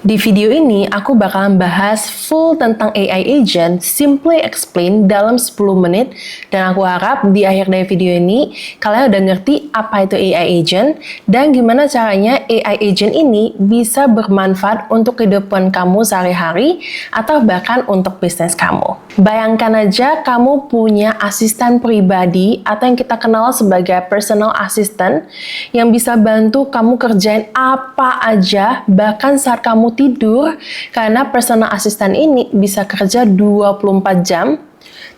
Di video ini, aku bakalan bahas full tentang AI Agent, simply explain dalam 10 menit, dan aku harap di akhir dari video ini, kalian udah ngerti apa itu AI Agent, dan gimana caranya AI Agent ini bisa bermanfaat untuk kehidupan kamu sehari-hari, atau bahkan untuk bisnis kamu. Bayangkan aja kamu punya asisten pribadi, atau yang kita kenal sebagai personal assistant, yang bisa bantu kamu kerjain apa aja, bahkan saat kamu tidur, karena personal assistant ini bisa kerja 24 jam,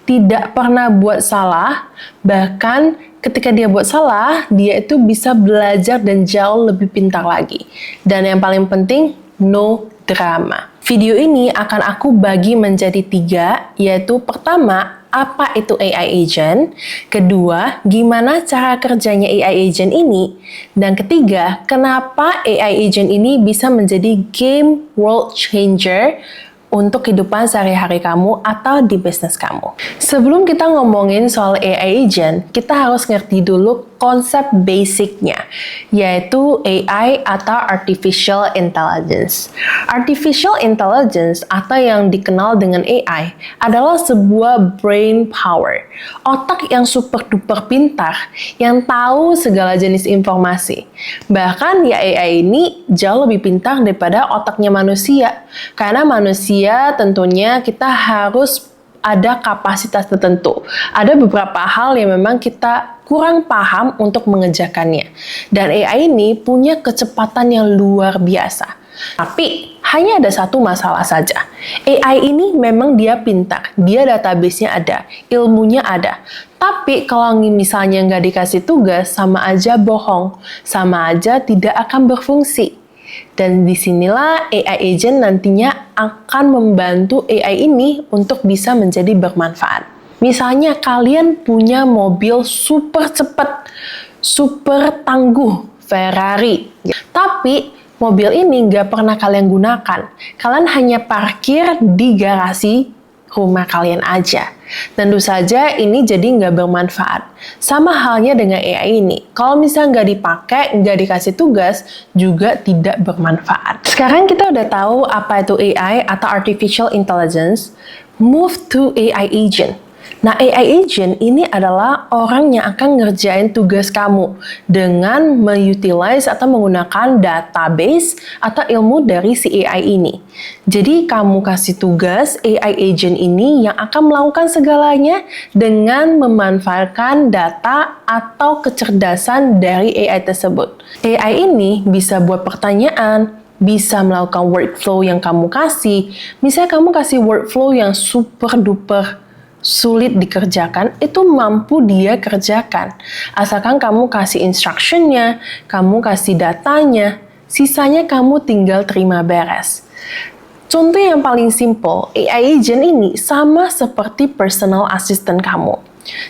tidak pernah buat salah, bahkan ketika dia buat salah, dia itu bisa belajar dan jauh lebih pintar lagi. Dan yang paling penting, no drama. Video ini akan aku bagi menjadi 3, yaitu pertama, apa itu AI Agent? Kedua, gimana cara kerjanya AI Agent ini? Dan ketiga, kenapa AI Agent ini bisa menjadi game world changer untuk kehidupan sehari-hari kamu atau di bisnis kamu. Sebelum kita ngomongin soal AI Agent, kita harus ngerti dulu konsep basicnya, yaitu AI atau Artificial Intelligence. Artificial Intelligence atau yang dikenal dengan AI adalah sebuah brain power, otak yang super duper pintar, yang tahu segala jenis informasi. Bahkan ya AI ini jauh lebih pintar daripada otaknya manusia, karena manusia tentunya kita harus ada kapasitas tertentu. Ada beberapa hal yang memang kita kurang paham untuk mengerjakannya. Dan AI ini punya kecepatan yang luar biasa. Tapi hanya ada satu masalah saja. AI ini memang dia pintar, dia database-nya ada, ilmunya ada. Tapi kalau misalnya nggak dikasih tugas, sama aja bohong, sama aja tidak akan berfungsi. Dan disinilah AI Agent nantinya akan membantu AI ini untuk bisa menjadi bermanfaat. Misalnya kalian punya mobil super cepat, super tangguh, Ferrari. Tapi mobil ini nggak pernah kalian gunakan. Kalian hanya parkir di garasi rumah kalian aja. Tentu saja ini jadi nggak bermanfaat. Sama halnya dengan AI ini. Kalau misalnya nggak dipakai, nggak dikasih tugas, juga tidak bermanfaat. Sekarang kita udah tahu apa itu AI atau Artificial Intelligence. Move to AI Agent. Nah, AI Agent ini adalah orang yang akan ngerjain tugas kamu dengan mengutilize atau menggunakan database atau ilmu dari si AI ini. Jadi, kamu kasih tugas AI Agent ini yang akan melakukan segalanya dengan memanfaatkan data atau kecerdasan dari AI tersebut. AI ini bisa buat pertanyaan, bisa melakukan workflow yang kamu kasih. Misalnya kamu kasih workflow yang super duper sulit dikerjakan, itu mampu dia kerjakan. Asalkan kamu kasih instruction-nya, kamu kasih datanya, sisanya kamu tinggal terima beres. Contoh yang paling simple, AI Agent ini sama seperti personal assistant kamu.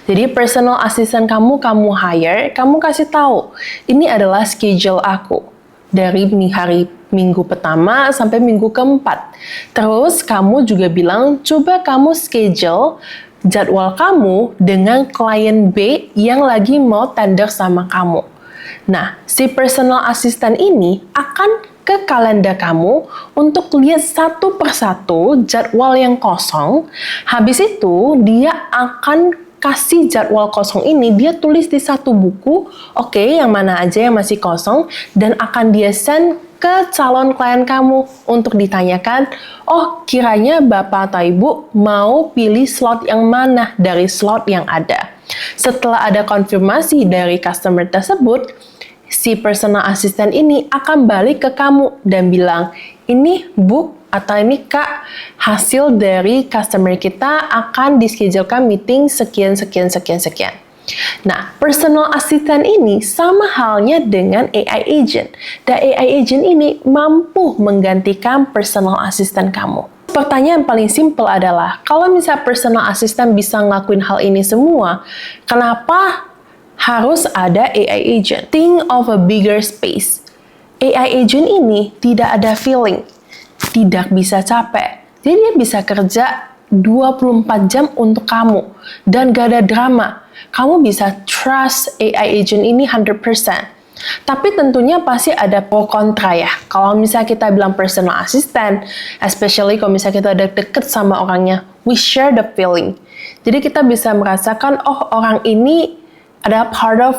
Jadi personal assistant kamu hire, kamu kasih tahu, ini adalah schedule aku dari hari minggu pertama sampai minggu keempat. Terus kamu juga bilang, coba kamu schedule jadwal kamu dengan klien B yang lagi mau tender sama kamu. Nah, si personal assistant ini akan ke kalender kamu untuk lihat satu persatu jadwal yang kosong. Habis itu, dia akan kasih jadwal kosong ini, dia tulis di satu buku, oke, yang mana aja yang masih kosong, dan akan dia send ke calon klien kamu untuk ditanyakan, oh kiranya Bapak atau Ibu mau pilih slot yang mana dari slot yang ada. Setelah ada konfirmasi dari customer tersebut, si personal assistant ini akan balik ke kamu dan bilang, ini Bu atau ini Kak, hasil dari customer kita akan dischedulekan meeting sekian. Nah, personal assistant ini sama halnya dengan AI Agent. Dan AI Agent ini mampu menggantikan personal assistant kamu. Pertanyaan paling simple adalah, kalau misalnya personal assistant bisa ngelakuin hal ini semua, kenapa harus ada AI Agent? Think of a bigger space. AI Agent ini tidak ada feeling, tidak bisa capek. Jadi dia bisa kerja 24 jam untuk kamu dan gak ada drama. Kamu bisa trust AI Agent ini 100%. Tapi tentunya pasti ada pro kontra ya. Kalau misalnya kita bilang personal assistant, especially kalau misalnya kita udah deket sama orangnya, we share the feeling. Jadi kita bisa merasakan, oh orang ini adalah part of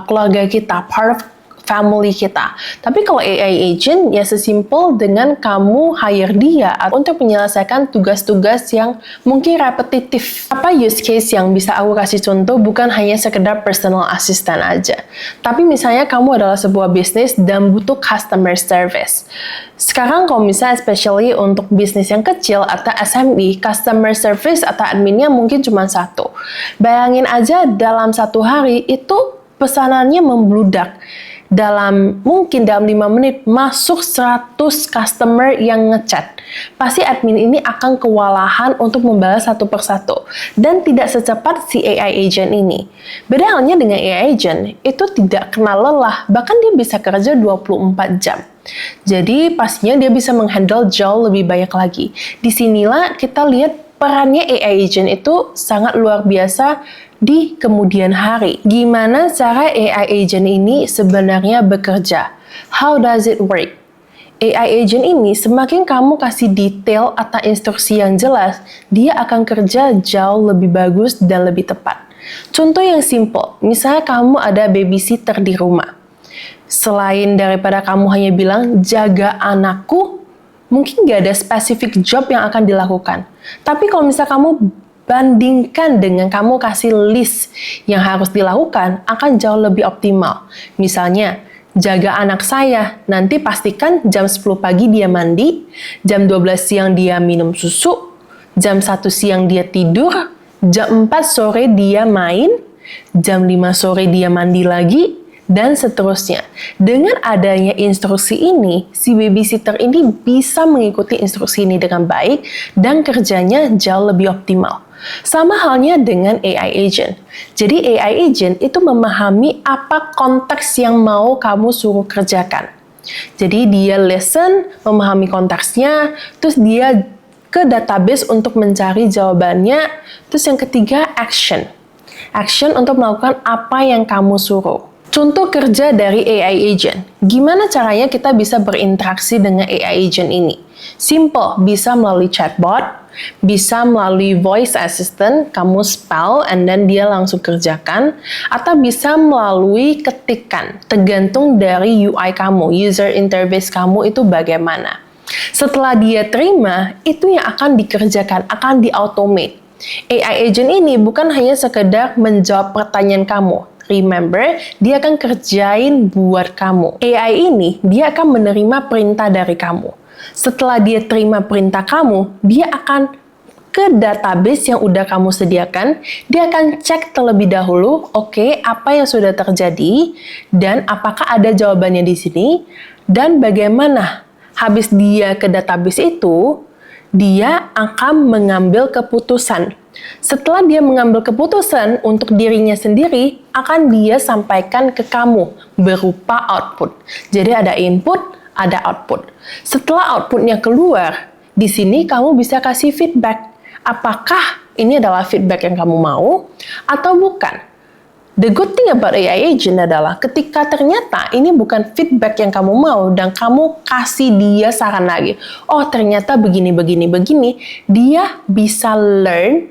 keluarga kita, part of family kita. Tapi kalau AI agent ya sesimpel dengan kamu hire dia untuk menyelesaikan tugas-tugas yang mungkin repetitif. Apa use case yang bisa aku kasih contoh bukan hanya sekedar personal assistant aja. Tapi misalnya kamu adalah sebuah bisnis dan butuh customer service. Sekarang kalau misalnya especially untuk bisnis yang kecil atau SME, customer service atau adminnya mungkin cuma satu. Bayangin aja dalam satu hari itu pesanannya membludak. Mungkin dalam 5 menit masuk 100 customer yang ngechat. Pasti admin ini akan kewalahan untuk membalas satu persatu dan tidak secepat si AI agent ini. Beda halnya dengan AI agent, itu tidak kenal lelah, bahkan dia bisa kerja 24 jam. Jadi pastinya dia bisa menghandle jauh lebih banyak lagi. Disinilah kita lihat perannya AI agent itu sangat luar biasa di kemudian hari. Gimana cara AI agent ini sebenarnya bekerja? How does it work? AI agent ini semakin kamu kasih detail atau instruksi yang jelas, dia akan kerja jauh lebih bagus dan lebih tepat. Contoh yang simple, misalnya kamu ada babysitter di rumah. Selain daripada kamu hanya bilang, jaga anakku, mungkin gak ada spesifik job yang akan dilakukan. Tapi kalau misalnya kamu bandingkan dengan kamu kasih list yang harus dilakukan, akan jauh lebih optimal. Misalnya, jaga anak saya, nanti pastikan jam 10 pagi dia mandi, jam 12 siang dia minum susu, jam 1 siang dia tidur, jam 4 sore dia main, jam 5 sore dia mandi lagi, dan seterusnya. Dengan adanya instruksi ini, si babysitter ini bisa mengikuti instruksi ini dengan baik dan kerjanya jauh lebih optimal. Sama halnya dengan AI agent. Jadi AI agent itu memahami apa konteks yang mau kamu suruh kerjakan. Jadi dia listen, memahami konteksnya, terus dia ke database untuk mencari jawabannya, terus yang ketiga action. Action untuk melakukan apa yang kamu suruh. Contoh kerja dari AI agent. Gimana caranya kita bisa berinteraksi dengan AI agent ini? Simple, bisa melalui chatbot, bisa melalui voice assistant, kamu spell and then dia langsung kerjakan, atau bisa melalui ketikan, tergantung dari UI kamu, user interface kamu itu bagaimana. Setelah dia terima, itu yang akan dikerjakan, akan di-automate. AI agent ini bukan hanya sekedar menjawab pertanyaan kamu. Remember, dia akan kerjain buat kamu. AI ini, dia akan menerima perintah dari kamu. Setelah dia terima perintah kamu, dia akan ke database yang udah kamu sediakan, dia akan cek terlebih dahulu, oke, apa yang sudah terjadi, dan apakah ada jawabannya di sini, dan bagaimana. Habis dia ke database itu, dia akan mengambil keputusan. Setelah dia mengambil keputusan untuk dirinya sendiri, akan dia sampaikan ke kamu berupa output. Jadi ada input, ada output. Setelah outputnya keluar, di sini kamu bisa kasih feedback. Apakah ini adalah feedback yang kamu mau atau bukan? The good thing about AI agent adalah ketika ternyata ini bukan feedback yang kamu mau dan kamu kasih dia saran lagi. Oh, ternyata begini, dia bisa learn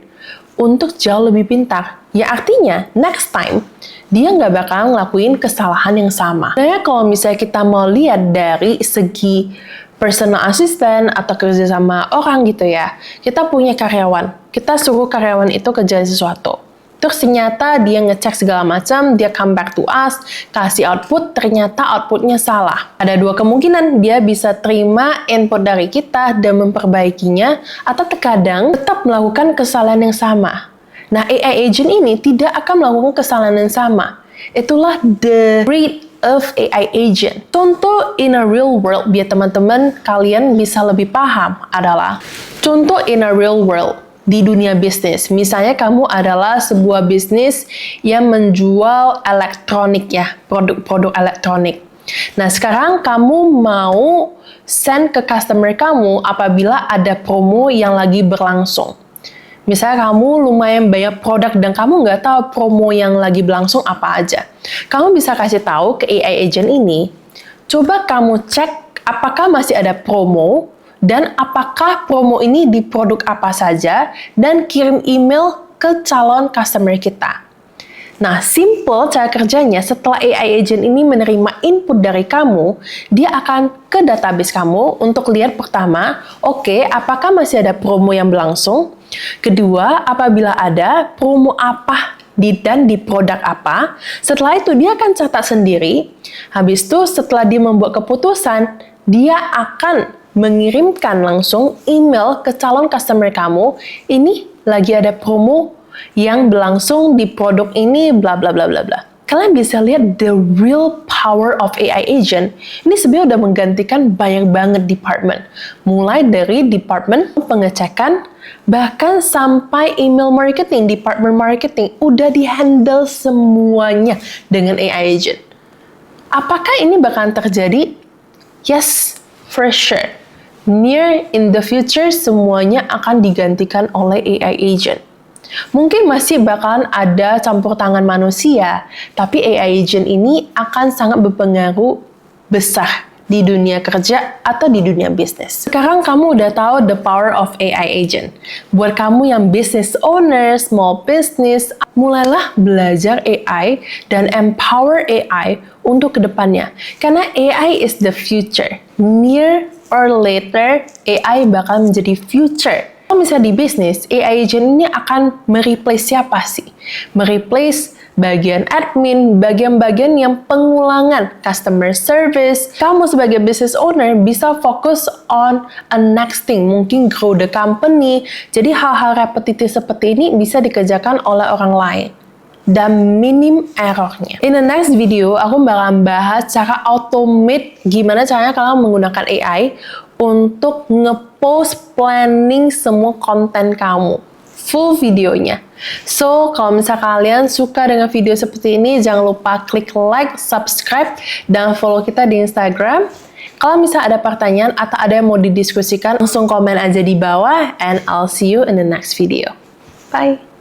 untuk jauh lebih pintar. Ya artinya, next time, dia nggak bakal ngelakuin kesalahan yang sama. Nah, kalau misalnya kita mau lihat dari segi personal assistant atau kerja sama orang gitu ya, kita punya karyawan, kita suruh karyawan itu kerjain sesuatu. Terus ternyata dia ngecek segala macam, dia come back to us, kasih output, ternyata outputnya salah. Ada dua kemungkinan, dia bisa terima input dari kita dan memperbaikinya, atau terkadang tetap melakukan kesalahan yang sama. Nah, AI agent ini tidak akan melakukan kesalahan yang sama. Itulah the rate of AI agent. Contoh in a real world, biar teman-teman kalian bisa lebih paham adalah, contoh in a real world, di dunia bisnis. Misalnya kamu adalah sebuah bisnis yang menjual elektronik ya, produk-produk elektronik. Nah, sekarang kamu mau send ke customer kamu apabila ada promo yang lagi berlangsung. Misalnya kamu lumayan banyak produk dan kamu nggak tahu promo yang lagi berlangsung apa aja. Kamu bisa kasih tahu ke AI agent ini, coba kamu cek apakah masih ada promo dan apakah promo ini di produk apa saja dan kirim email ke calon customer kita. Nah, simple cara kerjanya setelah AI agent ini menerima input dari kamu, dia akan ke database kamu untuk lihat pertama, oke, apakah masih ada promo yang berlangsung? Kedua, apabila ada, promo apa dan di produk apa? Setelah itu dia akan catat sendiri. Habis itu setelah dia membuat keputusan, dia akan mengirimkan langsung email ke calon customer kamu, ini lagi ada promo yang berlangsung di produk ini, bla bla bla bla bla. Kalian bisa lihat the real power of AI agent. Ini sebenarnya udah menggantikan banyak banget department. Mulai dari department pengecekan, bahkan sampai email marketing, department marketing, udah di-handle semuanya dengan AI agent. Apakah ini bakalan terjadi? Yes, for sure. Near in the future, semuanya akan digantikan oleh AI agent. Mungkin masih bakalan ada campur tangan manusia, tapi AI agent ini akan sangat berpengaruh besar di dunia kerja atau di dunia bisnis. Sekarang kamu udah tahu the power of AI agent. Buat kamu yang business owner, small business, mulailah belajar AI dan empower AI untuk kedepannya. Karena AI is the future. Near or later, AI bakal menjadi future. Kalau misalnya di bisnis, AI agent ini akan mereplace siapa sih? Mereplace bagian admin, bagian-bagian yang pengulangan customer service. Kamu sebagai business owner bisa fokus on a next thing, mungkin grow the company. Jadi hal-hal repetitif seperti ini bisa dikerjakan oleh orang lain dan minim errornya. In the next video, aku bakalan bahas cara automate gimana caranya kalian menggunakan AI untuk nge-post planning semua konten kamu. Full videonya. So, kalau misalnya kalian suka dengan video seperti ini, jangan lupa klik like, subscribe, dan follow kita di Instagram. Kalau misalnya ada pertanyaan atau ada yang mau didiskusikan, langsung komen aja di bawah, and I'll see you in the next video. Bye!